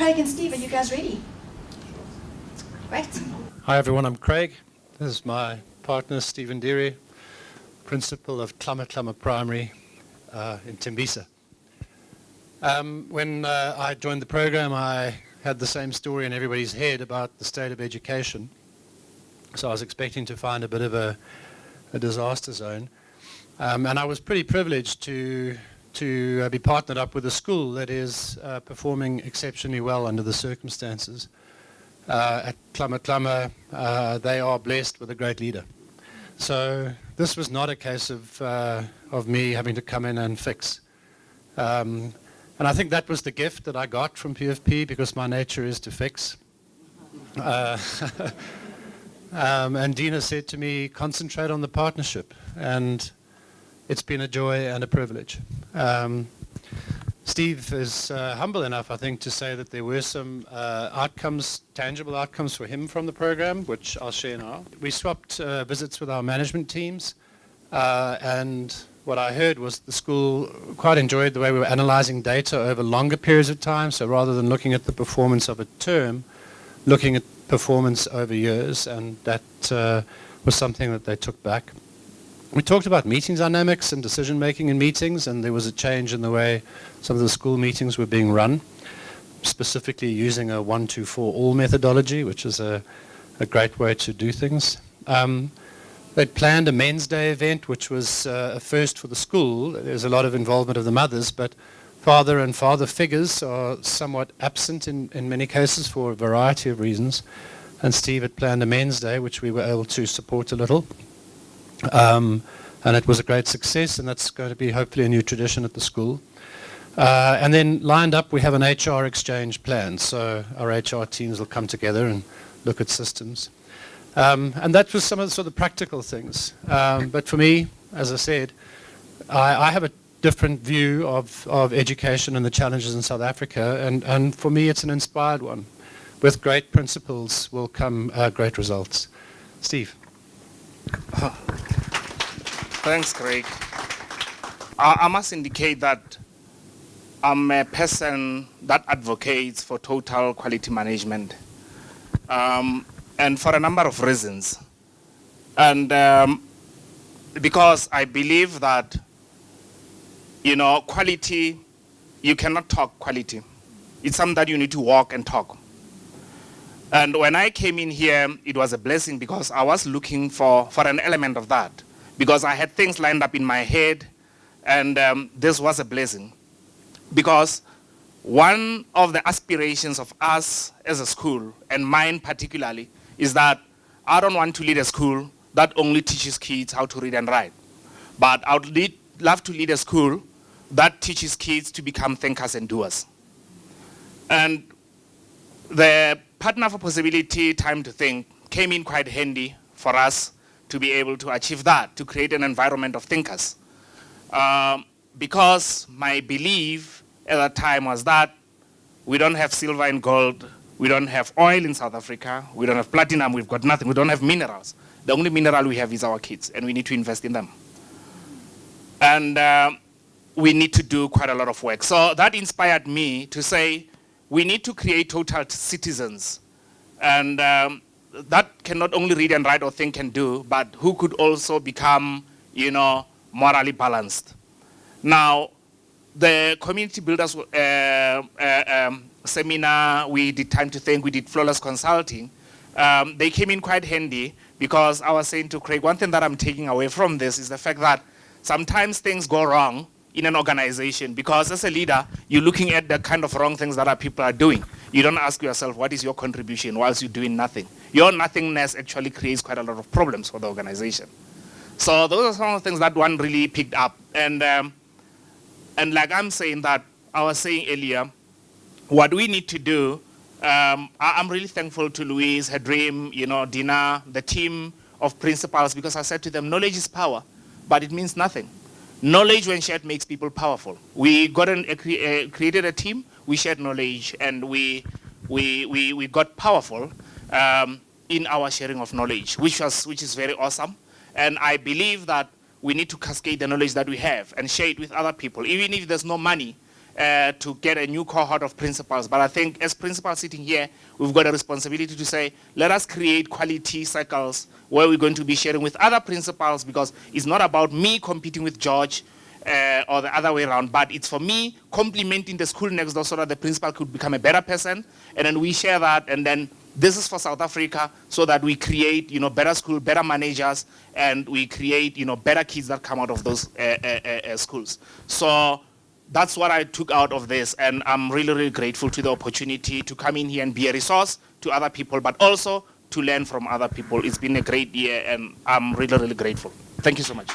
Craig and Steve, are you guys ready? Great. Hi everyone, I'm Craig. This is my partner Stephen Deary, principal of Tlamatlama Primary in Tembisa. When I joined the program, I had the same story in everybody's head about the state of education. So I was expecting to find a bit of a disaster zone. And I was pretty privileged to be partnered up with a school that is performing exceptionally well under the circumstances. At Tlamatlama, they are blessed with a great leader. So this was not a case of me having to come in and fix. And I think that was the gift that I got from PFP, because my nature is to fix. And Dina said to me, concentrate on the partnership. And it's been a joy and a privilege. Steve is humble enough, I think, to say that there were some outcomes, tangible outcomes for him from the program, which I'll share now. We swapped visits with our management teams, and what I heard was the school quite enjoyed the way we were analyzing data over longer periods of time, so rather than looking at the performance of a term, looking at performance over years, and that was something that they took back. We talked about meeting dynamics and decision-making in meetings, and there was a change in the way some of the school meetings were being run, specifically using a 1-2-4-all methodology, which is a great way to do things. They'd planned a Men's Day event, which was a first for the school. There's a lot of involvement of the mothers, but father and father figures are somewhat absent in many cases for a variety of reasons. And Steve had planned a Men's Day, which we were able to support a little. And it was a great success, and that's going to be hopefully a new tradition at the school. And then lined up, we have an HR exchange plan. So our HR teams will come together and look at systems. And that was some of the sort of practical things. But for me, as I said, I have a different view of education and the challenges in South Africa. And for me, it's an inspired one. With great principles will come great results. Steve. Thanks, Craig. I must indicate that I'm a person that advocates for total quality management, and for a number of reasons. And because I believe that, quality, you cannot talk quality. It's something that you need to walk and talk. And when I came in here, it was a blessing, because I was looking for an element of that, because I had things lined up in my head, and this was a blessing. Because one of the aspirations of us as a school, and mine particularly, is that I don't want to lead a school that only teaches kids how to read and write. But I would love to lead a school that teaches kids to become thinkers and doers. And the Partner for Possibility Time to Think came in quite handy for us to be able to achieve that, to create an environment of thinkers. Because my belief at that time was that we don't have silver and gold, we don't have oil in South Africa, we don't have platinum, we've got nothing, we don't have minerals. The only mineral we have is our kids, and we need to invest in them. And we need to do quite a lot of work. So that inspired me to say, we need to create total citizens. And that can not only read and write or think and do, but who could also become, morally balanced. Now, the community builders seminar, we did Time to Think, we did flawless consulting. They came in quite handy, because I was saying to Craig, one thing that I'm taking away from this is the fact that sometimes things go wrong in an organization, because as a leader, you're looking at the kind of wrong things that our people are doing. You don't ask yourself, what is your contribution whilst you're doing nothing? Your nothingness actually creates quite a lot of problems for the organization. So those are some of the things that one really picked up. And like I'm saying that, I was saying earlier, what we need to do, I'm really thankful to Louise, her dream, Dina, the team of principals, because I said to them, knowledge is power, but it means nothing. Knowledge, when shared, makes people powerful. We got created a team, we shared knowledge, and we got powerful in our sharing of knowledge, which is very awesome. And I believe that we need to cascade the knowledge that we have and share it with other people, even if there's no money to get a new cohort of principals. But I think as principals sitting here, we've got a responsibility to say, let us create quality cycles where we're going to be sharing with other principals, because it's not about me competing with George or the other way around, but it's for me complementing the school next door so that the principal could become a better person, and then we share that, and then this is for South Africa, so that we create, better school, better managers, and we create, better kids that come out of those schools. So that's what I took out of this, and I'm really, really grateful to the opportunity to come in here and be a resource to other people, but also to learn from other people. It's been a great year, and I'm really, really grateful. Thank you so much.